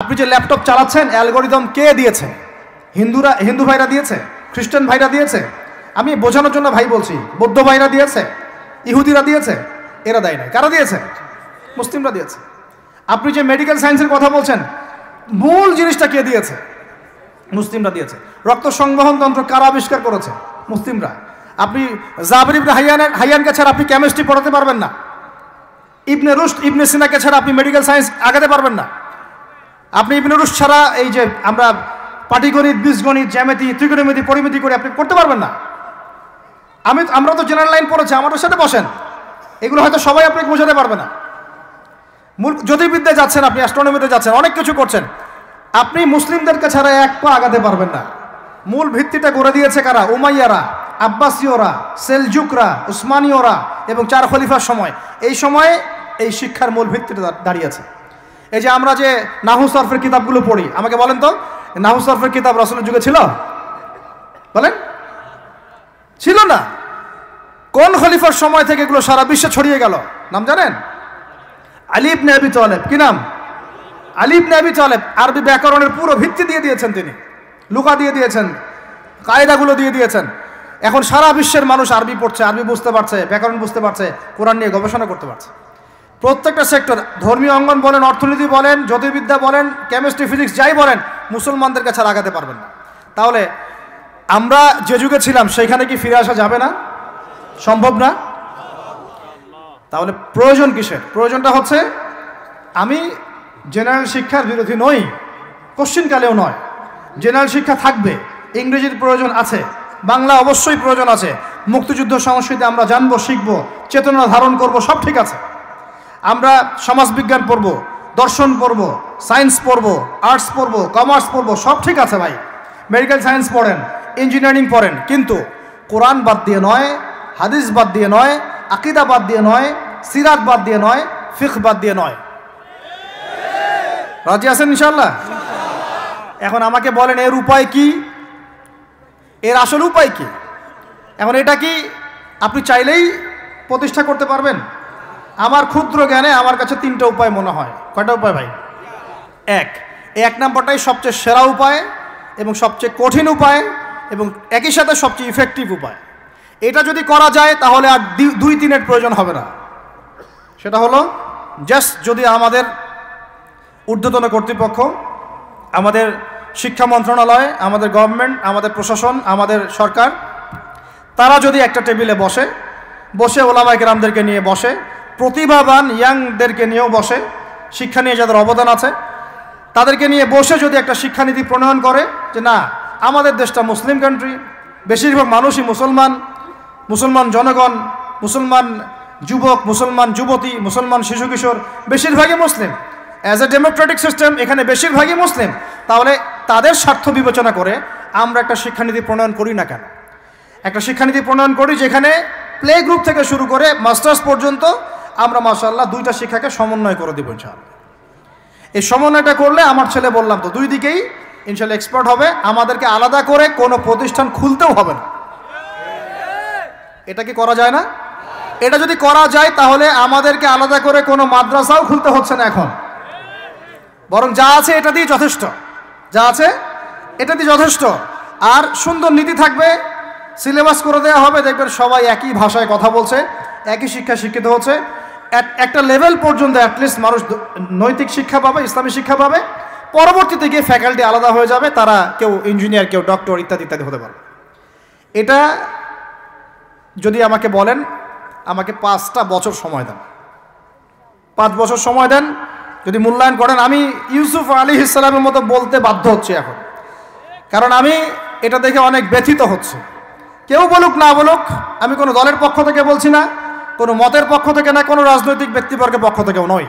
আপনি যে ল্যাপটপ চালাচ্ছেন অ্যালগোরিদম কে দিয়েছে? হিন্দু ভাইরা দিয়েছে, খ্রিস্টান ভাইরা দিয়েছে। আমি বোঝানোর জন্য ভাই বলছি, বৌদ্ধ ভাইরা দিয়েছে, ইহুদিরা দিয়েছে, এরা দেয় না। কারা দিয়েছে? মুসলিমরা দিয়েছে। আপনি যে মেডিকেল সায়েন্সের কথা বলছেন, মূল জিনিসটা কে দিয়েছে? মুসলিমরা দিয়েছে। রক্ত সংবহন তন্ত্র কারা আবিষ্কার করেছে? মুসলিমরা। আপনি জাবির ইবনে হাইয়ানকে ছাড়া আপনি কেমিস্ট্রি পড়াতে পারবেন না। ইবনে রুশদ, ইবনে সিনাকে ছাড়া আপনি মেডিকেল সায়েন্স আগাতে পারবেন না। আপনি ইবনে রুশদ ছাড়া এই যে আমরা পাটিগণিত, বীজগণিত, জ্যামিতি, ত্রিকোণমিতি, পরিমিতি করে আপনি করতে পারবেন না। আমরা তো জেনারেল লাইন পড়েছি, আমাদের সাথে বসেন, এগুলো হয়তো সবাই আপনাকে বোঝাতে পারবে না। জ্যোতির্বিদ্যায় যাচ্ছেন, আপনি অ্যাস্ট্রোনমিতে যাচ্ছেন, অনেক কিছু করছেন, আপনি মুসলিমদেরকে ছাড়া এক পা আগাতে পারবেন না। মূল ভিত্তিটা গড়ে দিয়েছে কারা? উমাইয়ারা, আব্বাসীয়রা, সেলজুকরা, উসমানীয়রা এবং 4 খলিফার সময়। এই সময়ে এই শিক্ষার মূল ভিত্তিটা দাঁড়িয়েছে। এই যে আমরা যে নাহু সরফের কিতাবগুলো পড়ি, আমাকে বলেন তো, নাহু সরফের কিতাব রাসূলের যুগে ছিল? বলেন, ছিল না। কোন খলিফার সময় থেকে এগুলো সারা বিশ্বে ছড়িয়ে গেল? নাম জানেন? আলী ইবনে আবি তালেব। কি নাম? আলী ইবনে আবি তালেব। আরবি ব্যাকরণের পুরো ভিত্তি দিয়ে দিয়েছেন তিনি, লুকা দিয়ে দিয়েছেন, কায়দাগুলো দিয়ে দিয়েছেন। এখন সারা বিশ্বের মানুষ আরবি পড়ছে, আরবি বুঝতে পারছে, ব্যাকরণ বুঝতে পারছে, কোরআন নিয়ে গবেষণা করতে পারছে। প্রত্যেকটা সেক্টর, ধর্মীয় অঙ্গন বলেন, অর্থনীতি বলেন, জ্যোতির্বিদ্যা বলেন, কেমিস্ট্রি, ফিজিক্স, যাই বলেন, মুসলমানদের কাছে আগাতে পারবেন না। তাহলে আমরা যে যুগে ছিলাম সেখানে কি ফিরে আসা যাবে না? সম্ভব না। তাহলে প্রয়োজন কিসের? প্রয়োজনটা হচ্ছে, আমি জেনারেল শিক্ষার বিরোধী নই, কোশ্চিনকালেও নয়। জেনারেল শিক্ষা থাকবে, ইংরেজির প্রয়োজন আছে, বাংলা অবশ্যই প্রয়োজন আছে, মুক্তিযুদ্ধ সংস্কৃতি আমরা জানবো, শিখবো, চেতনা ধারণ করব, সব ঠিক আছে। আমরা সমাজবিজ্ঞান পড়ব, দর্শন পড়ব, সায়েন্স পড়ব, আর্টস পড়ব, কমার্স পড়ব, সব ঠিক আছে ভাই। মেডিকেল সায়েন্স পড়েন, ইঞ্জিনিয়ারিং পড়েন, কিন্তু কোরআন বাদ দিয়ে নয়, হাদিস বাদ দিয়ে নয়, আকিদা বাদ দিয়ে নয়, সিরাত বাদ দিয়ে নয়, ফিকহ বাদ দিয়ে নয়। রাজি আছেন ইনশাআল্লাহ? এখন আমাকে বলেন, এর উপায় কি? এর আসল উপায় কি? এখন এটা কি আপনি চাইলেই প্রতিষ্ঠা করতে পারবেন? আমার ক্ষুদ্র জ্ঞানে আমার কাছে 3টা উপায় মনে হয়। কয়টা উপায় ভাই? এক নাম্বারটাই সবচেয়ে সেরা উপায় এবং সবচেয়ে কঠিন উপায় এবং একই সাথে সবচেয়ে ইফেক্টিভ উপায়। এটা যদি করা যায় তাহলে আর 2-3-এর প্রয়োজন হবে না। সেটা হলো, জাস্ট যদি আমাদের ঊর্ধ্বতন কর্তৃপক্ষ, আমাদের শিক্ষা মন্ত্রণালয়, আমাদের গভর্নমেন্ট, আমাদের প্রশাসন, আমাদের সরকার, তারা যদি একটা টেবিলে বসে ওলামায়ে কেরামদেরকে নিয়ে বসে, প্রতিভাবান ইয়াংদেরকে নিয়েও বসে, শিক্ষা নিয়ে যাদের অবদান আছে তাদেরকে নিয়ে বসে যদি একটা শিক্ষানীতি প্রণয়ন করে যে না, আমাদের দেশটা মুসলিম কান্ট্রি, বেশিরভাগ মানুষই মুসলমান জনগণ, মুসলমান যুবক, মুসলমান যুবতী, মুসলমান শিশু কিশোর বেশিরভাগই মুসলিম, অ্যাজ এ ডেমোক্রেটিক সিস্টেম এখানে বেশিরভাগই মুসলিম, তাহলে তাদের স্বার্থ বিবেচনা করে আমরা একটা শিক্ষানীতি প্রণয়ন করি না কেন? একটা শিক্ষানীতি প্রণয়ন করি যেখানে প্লে গ্রুপ থেকে শুরু করে মাস্টার্স পর্যন্ত আমরা মাশাআল্লাহ 2টা শিক্ষাকে সমন্বয় করে দেব ইনশাআল্লাহ। এই সমন্বয়টা করলে আমার ছেলে, বললাম তো, 2 দিকেই ইনশাআল্লাহ এক্সপার্ট হবে। আমাদেরকে আলাদা করে কোনো প্রতিষ্ঠান খুলতেও হবে না। এটা কি করা যায় না? এটা যদি করা যায় তাহলে আমাদেরকে আলাদা করে কোনো মাদ্রাসাও খুলতে হচ্ছে না এখন, বরং যা আছে এটা দিয়ে যথেষ্ট, যা আছে এটা দিয়ে যথেষ্ট। আর সুন্দর নীতি থাকবে, সিলেবাস করে দেওয়া হবে, দেখবেন সবাই একই ভাষায় কথা বলছে, একই শিক্ষা শিক্ষিত হচ্ছে। একটা লেভেল পর্যন্ত অ্যাটলিস্ট মানুষ নৈতিক শিক্ষা পাবে, ইসলামী শিক্ষা পাবে। পরবর্তীতে গিয়ে ফ্যাকাল্টি আলাদা হয়ে যাবে, তারা কেউ ইঞ্জিনিয়ার, কেউ ডক্টর, ইত্যাদি ইত্যাদি হতে পারবে। এটা যদি আমাকে বলেন, আমাকে 5টা বছর সময় দেন, 5 বছর সময় দেন, যদি মূল্যায়ন করেন, আমি ইউসুফ আলাইহিস সালামের মতো বলতে বাধ্য হচ্ছি এখন, কারণ আমি এটা দেখে অনেক ব্যথিত হচ্ছে। কেউ বলুক না বলুক, আমি কোনো দলের পক্ষ থেকে বলছি না, কোনো মতের পক্ষ থেকে না, কোনো রাজনৈতিক ব্যক্তিবর্গের পক্ষ থেকেও নয়,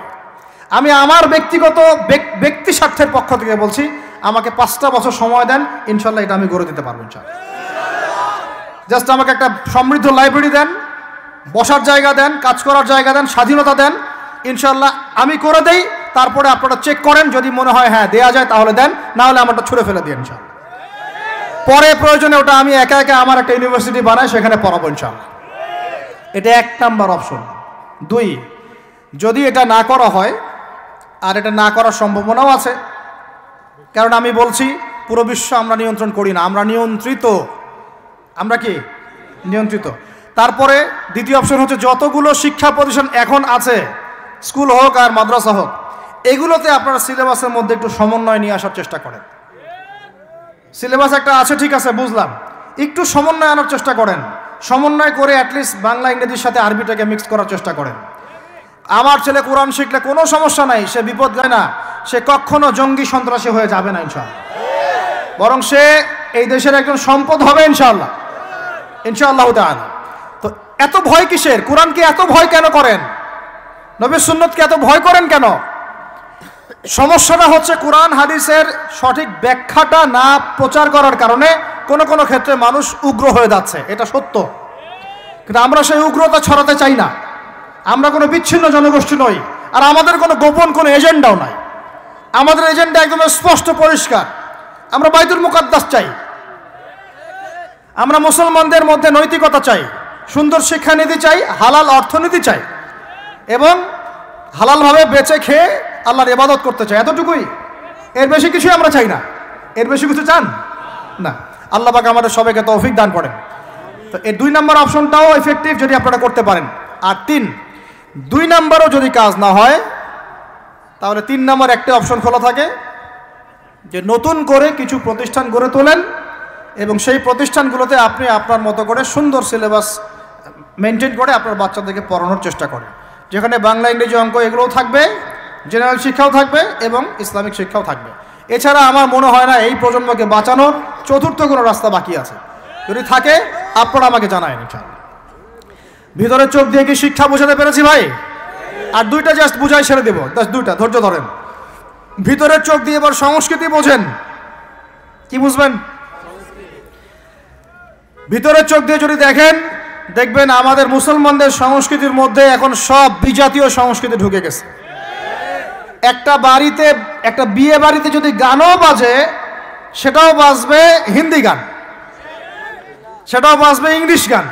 আমি আমার ব্যক্তিগত ব্যক্তি স্বার্থের পক্ষ থেকে বলছি, আমাকে 5টা বছর সময় দেন, ইনশাল্লাহ এটা আমি গড়ে দিতে পারবো ইনশাল্লাহ। জাস্ট আমাকে একটা সমৃদ্ধ লাইব্রেরি দেন, বসার জায়গা দেন, কাজ করার জায়গা দেন, স্বাধীনতা দেন, ইনশাল্লাহ আমি করে দেই। তারপরে আপনারা চেক করেন, যদি মনে হয় হ্যাঁ দেয়া যায় তাহলে দেন, না হলে আমারটা ছুঁড়ে ফেলে দিন ইনশাল্লাহ। পরে প্রয়োজনে ওটা আমি একা আমার একটা ইউনিভার্সিটি বানাই, সেখানে পড়াবো ইনশাল্লাহ। এটা 1 নাম্বার অপশন। 2, যদি এটা না করা হয়, আর এটা না করার সম্ভাবনাও আছে, কারণ আমি বলছি পুরো বিশ্ব আমরা নিয়ন্ত্রণ করি না, আমরা নিয়ন্ত্রিত। আমরা কি নিয়ন্ত্রিত? তারপরে দ্বিতীয় অপশন হচ্ছে যতগুলো শিক্ষা প্রতিষ্ঠান এখন আছে, স্কুল হোক আর মাদ্রাসা হোক, এগুলোতে আপনারা সিলেবাসের মধ্যে একটু সমন্বয় নিয়ে আসার চেষ্টা করেন। সিলেবাস একটা আছে, ঠিক আছে, বুঝলাম, একটু সমন্বয় আনার চেষ্টা করেন। সমন্বয় করে অ্যাটলিস্ট বাংলা ইংরেজির সাথে আরবিটাকে মিক্স করার চেষ্টা করেন। আমার ছেলে কোরআন শিখলে কোনো সমস্যা নাই, সে বিপদ যায় না, সে কখনো জঙ্গি সন্ত্রাসী হয়ে যাবে না ইনশাআল্লাহ, বরং সে এই দেশের একজন সম্পদ হবে ইনশাআল্লাহ, ইনশাআল্লাহ তাআলা। তো এত ভয় কিসের? কোরআনকে এত ভয় কেন করেন? নবীর সুন্নতকে এত ভয় করেন কেন? সমস্যাটা হচ্ছে কোরআন হাদিসের সঠিক ব্যাখ্যাটা না প্রচার করার কারণে কোনো কোনো ক্ষেত্রে মানুষ উগ্র হয়ে যাচ্ছে, এটা সত্য। কিন্তু আমরা সেই উগ্রতা ছড়াতে চাই না। আমরা কোনো বিচ্ছিন্ন জনগোষ্ঠী নই, আর আমাদের কোনো গোপন কোনো এজেন্ডাও নাই। আমাদের এজেন্ডা একদম স্পষ্ট পরিষ্কার। আমরা বাইতুল মুকাদ্দাস চাই, আমরা মুসলমানদের মধ্যে নৈতিকতা চাই, সুন্দর শিক্ষানীতি চাই, হালাল অর্থনীতি চাই, এবং হালালভাবে বেঁচে খেয়ে আল্লাহর ইবাদত করতে চাই, এতটুকুই। এর বেশি কিছুই আমরা চাই না। এর বেশি কিছু চান না? আল্লাহ পাক আমাদের সবাইকে তৌফিক দান করেন। তো এই 2 নম্বর অপশনটাও এফেক্টিভ যদি আপনারা করতে পারেন। আর 3, 2 নম্বরও যদি কাজ না হয়, তাহলে 3 নম্বর একটা অপশন খোলা থাকে যে নতুন করে কিছু প্রতিষ্ঠান গড়ে তোলেন এবং সেই প্রতিষ্ঠানগুলোতে আপনি আপনার মতো করে সুন্দর সিলেবাস মেনটেন করে আপনার বাচ্চাদেরকে পড়ানোর চেষ্টা করেন, যেখানে বাংলা ইংরেজি অঙ্ক এগুলোও থাকবে, জেনারেল শিক্ষাও থাকবে এবং ইসলামিক শিক্ষাও থাকবে। এছাড়া আমার মনে হয় না এই প্রজন্মকে বাঁচানোর চতুর্থ কোনো রাস্তা বাকি আছে। যদি থাকে আপনারা আমাকে জানায়েন ইনশাআল্লাহ। ভিতরের চোখ দিয়ে কি শিক্ষা বোঝাতে পেরেছি ভাই? আর 2টা জাস্ট বুঝাই ছেড়ে দেবো, 2টা ধৈর্য ধরেন। ভিতরের চোখ দিয়ে এবার সংস্কৃতি বোঝেন। কি বুঝবেন? ভিতরের চোখ দিয়ে যদি দেখেন, দেখবেন আমাদের মুসলমানদের সংস্কৃতির মধ্যে এখন সব বিজাতীয় সংস্কৃতি ঢুকে গেছে। একটা বাড়িতে, একটা বিয়ে বাড়িতে যদি গানও বাজে, সেটাও বাজবে হিন্দি গান, সেটাও বাজবে ইংলিশ গান।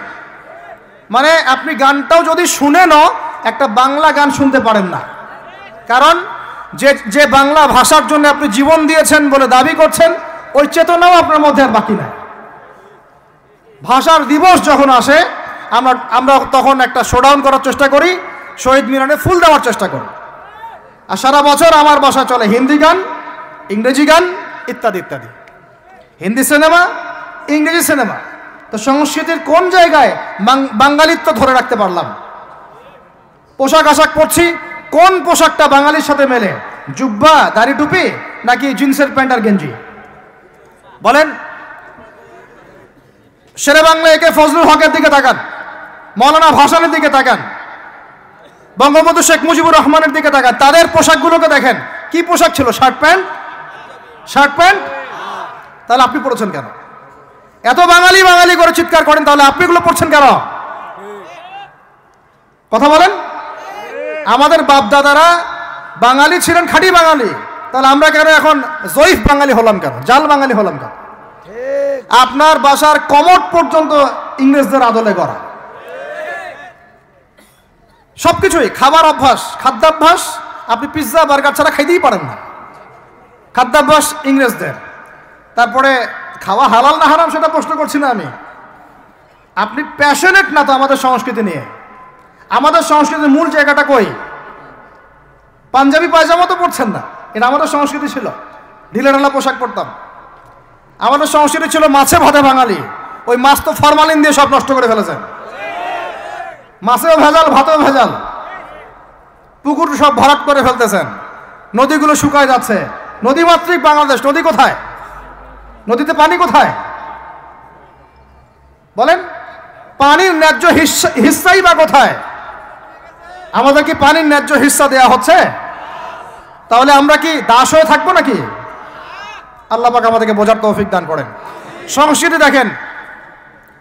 মানে আপনি গানটাও যদি শুনেনও একটা বাংলা গান শুনতে পারেন না, কারণ যে বাংলা ভাষার জন্য আপনি জীবন দিয়েছেন বলে দাবি করছেন, ওই চেতনাও আপনার মধ্যে আর বাকি নাই। ভাষার দিবস যখন আসে, আমরা তখন একটা শোডাউন করার চেষ্টা করি, শহীদ মিনারে ফুল দেওয়ার চেষ্টা করি, আর সারা বছর আমার বাসায় চলে হিন্দি গান, ইংরেজি গান ইত্যাদি ইত্যাদি, হিন্দি সিনেমা, ইংরেজি সিনেমা। তো সংস্কৃতির কোন জায়গায় বাঙালিত্ব ধরে রাখতে পারলাম? পোশাক আশাক পরছি, কোন পোশাকটা বাঙালির সাথে মেলে? জুব্বা, দাড়ি টুপি, নাকি জিন্সের প্যান্ট আর গেঞ্জি? বলেন। শেরে বাংলা একে ফজলুল হকের দিকে তাকান, মৌলানা ভাসানের দিকে তাকান, বঙ্গবন্ধু শেখ মুজিবুর রহমানের দিকে তাকান, তাদের পোশাকগুলোকে দেখেন। কি পোশাক ছিল? Shirt pant, shirt pant. তাহলে আপনি পড়েছেন কেন? এত বাঙালি বাঙালি করে চিৎকার করেন, তাহলে আপনি এগুলো পড়ছেন কেন? কথা বলেন। আমাদের বাপ দাদারা বাঙালি ছিলেন, খাঁটি বাঙালি, তাহলে আমরা কেন এখন জয়ীফ বাঙালি হলাম কেন? জাল বাঙালি হলাম কেন? আপনার বাসার কমোড পর্যন্ত ইংরেজদের আদলে গড়া। সবকিছুই খাবার অভ্যাস, খাদ্যাভ্যাস, আপনি পিৎজা বার্গার ছাড়া খাইতেই পারেন না, খাদ্যাভ্যাস ইংরেজদের। তারপরে খাওয়া হালাল না হারাম সেটা প্রশ্ন করছি না আমি। আপনি প্যাশনেট না তো আমাদের সংস্কৃতি নিয়ে। আমাদের সংস্কৃতির মূল জায়গাটা কই? পাঞ্জাবি পায়জামা তো পড়ছেন না, এটা আমাদের সংস্কৃতি ছিল। ঢিলেঢালা পোশাক পরতাম। আমাদের সংস্কৃতি ছিল মাছে ভাতে বাঙালি। ওই মাছ তো ফরমালিন দিয়ে সব নষ্ট করে ফেলেছেন। মাছেও ভেজাল, ভাতেও ভেজাল, পুকুর সব ভরাট করে ফেলতেছেন, নদীগুলো শুকায় যাচ্ছে। নদীমাতৃক বাংলাদেশ, নদী কোথায়? নদীতে পানি কোথায় বলেন? পানির ন্যায্য হিস্সাই বা কোথায়? আমাদের কি পানির ন্যায্য হিস্সা দেয়া হচ্ছে? তাহলে আমরা কি দাস হয়ে থাকবো নাকি? আল্লাহ পাক আমাদেরকে বোঝার তৌফিক দান করেন। সংস্কৃতি দেখেন,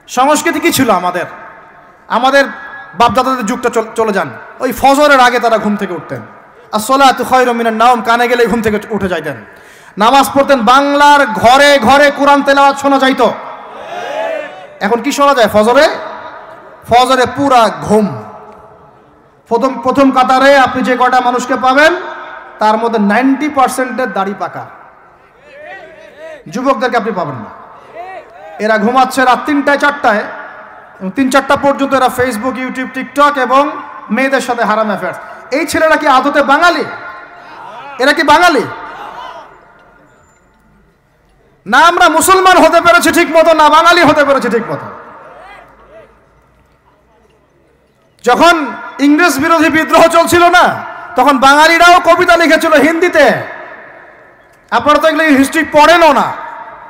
সংস্কৃতি কি ছিল আমাদের? আমাদের বাপদাদাদের যুগটা চলে যান, ওই ফজরের আগে তারা ঘুম থেকে উঠতেন। আসসালাতু খায়রুম মিনান নাওম, কানে গেলে ঘুম থেকে উঠে যাইতেন, নামাজ পড়তেন। বাংলার ঘরে ঘরে কোরআন তেলাওয়াত শোনা যাইতো। এখন কি শোনা যায়? ফজরে পুরা ঘুম। প্রথম কাতারে আপনি যে কটা মানুষকে পাবেন, তার মধ্যে 90% দাড়ি পাকা। যুবকদেরকে আপনি পাবেন না। এরা ঘুমাচ্ছে রাত 3টায় 4টায়, 3-4টা পর্যন্ত এরা ফেসবুক, ইউটিউব, টিকটক এবং মেয়েদের সাথে হারাম অ্যাফেয়ার্স। এই ছেলেরা কি আদতে বাঙালি? এরা কি বাঙালি? না আমরা মুসলমান হতে পেরেছি ঠিক মতো, না বাঙালি হতে পেরেছি ঠিক মতো। যখন ইংরেজ বিরোধী বিদ্রোহ চলছিল না, তখন বাঙালিরাও কবিতা লিখেছিল হিন্দিতে। আপনারা তো এগুলো হিস্ট্রি পড়েনও না।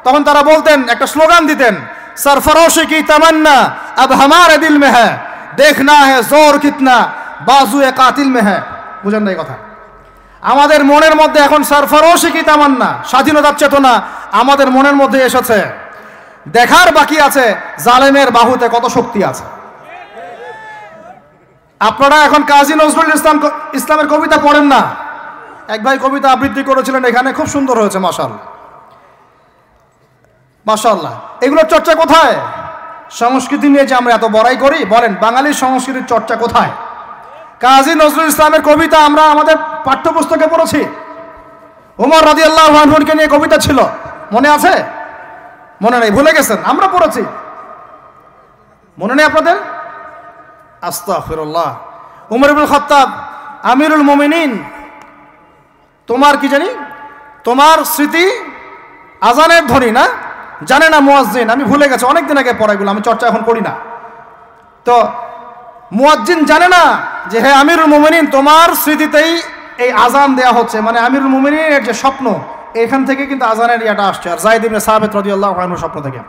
তখন তারা বলতেন, একটা স্লোগান দিতেন, सरफरोशी की तमन्ना अब हमारे दिल में है, देखना है जोर कितना बाजुए कातिल में है। বুঝেন না এই কথা? আমাদের মনের মধ্যে এখন সরফরোশি কি তামান্না, স্বাধীনতার চেতনা আমাদের মনের মধ্যে এসেছে। দেখার বাকি আছে জালেমের বাহুতে কত শক্তি আছে। আপনারা এখন কাজী নজরুল ইসলামের কবিতা পড়েন না। এক ভাই কবিতা আবৃত্তি করেছিলেন এখানে, খুব সুন্দর হয়েছে, মাশাআল্লাহ মাশাআল্লাহ। এগুলোর চর্চা কোথায়? সংস্কৃতি নিয়ে যে আমরা এত বড়াই করি, বলেন বাঙালির সংস্কৃতির চর্চা কোথায়? কাজী নজরুল ইসলামের কবিতা আমরা আমাদের পাঠ্যপুস্তকে পড়েছি। ওমর রাদিয়াল্লাহু আনহুকে নিয়ে কবিতা ছিল, মনে আছে? মনে নেই, ভুলে গেছেন? আমরা পড়েছি, মনে নেই আপনাদের? আস্তাগফিরুল্লাহ। উমর ইবনে খাত্তাব আমিরুল মুমিনিন, তোমার কি জানি, তোমার স্মৃতি আজানের ধ্বনি না, জানে না মুয়াজ্জিন। আমি ভুলে গেছি, অনেকদিন আগে পড়াইগুলো, আমি চর্চা এখন করি না। তো মুয়াজ্জিন জানে না যে হে আমিরুল মুমিনিন, তোমার স্মৃতিতেই এই আজান দেয়া হচ্ছে। মানে আমিরুল মুমিনিনের যে স্বপ্ন, এখান থেকে কিন্তু আজানের ইয়াটা আসছে। আর যায়েদ ইবনে সাবিত রাদিয়াল্লাহু আনহু স্বপ্ন থেকে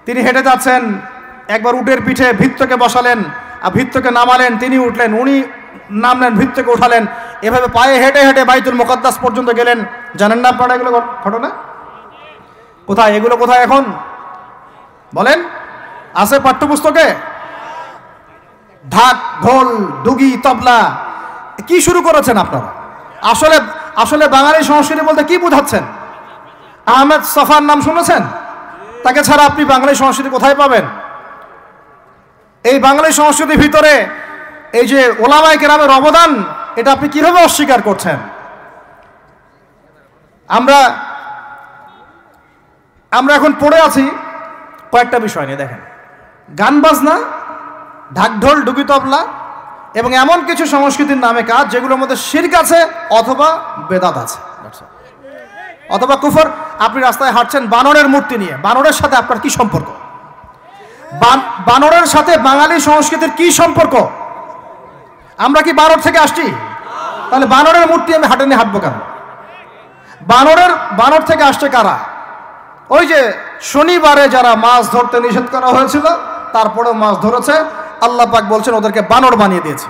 তিনি হেঁটে যাচ্ছেন, একবার উটের পিঠে ভৃত্যকে বসালেন আর ভৃত্যকে নামালেন, তিনি উঠলেন, উনি নামলেন, ভৃত্যকে উঠালেন, এভাবে পায়ে হেঁটে হেঁটে বাইতুল মুকাদ্দাস পর্যন্ত গেলেন। জানেন না আপনারা এগুলো ঘটনা? কোথায় এগুলো, কোথায় এখন বলেন? আছে পাঠ্যপুস্তকে? ঢাক, ঢোল, ডুগি, তবলা কি শুরু করেছেন আপনারা? আসলে আসলে বাঙালি সংস্কৃতি বলতে কি বোঝাচ্ছেন? আহমেদ সফার নাম শুনেছেন? তাকে ছাড়া আপনি বাঙালি সংস্কৃতি কোথায় পাবেন? এই বাঙালি সংস্কৃতির ভিতরে এই যে ওলামায়ে কেরামের অবদান, এটা আপনি কিভাবে অস্বীকার করছেন? আমরা এখন পড়ে আছি কয়েকটা বিষয় নিয়ে। দেখেন, গান বাজনা, ঢাকঢোল, ডুগি, তবলা এবং এমন কিছু সংস্কৃতির নামে কাজ যেগুলোর মধ্যে শিরক আছে অথবা বেদাত আছে অথবা কুফর। আপনি রাস্তায় হাঁটছেন বানরের মূর্তি নিয়ে, বানরের সাথে আপনার কি সম্পর্ক? বানরের সাথে বাঙালি সংস্কৃতির কি সম্পর্ক? আমরা কি বানর থেকে আসছি? তাহলে বানরের মূর্তি আমি হাটে নিয়ে হাঁটবো কেন? বানর থেকে আসছে কারা? ওই যে শনিবারে যারা মাছ ধরতে নিষেধ করা হয়েছিল, তারপরেও মাছ ধরেছে, আল্লাহ পাক বলছেন ওদেরকে বানর বানিয়ে দিয়েছে।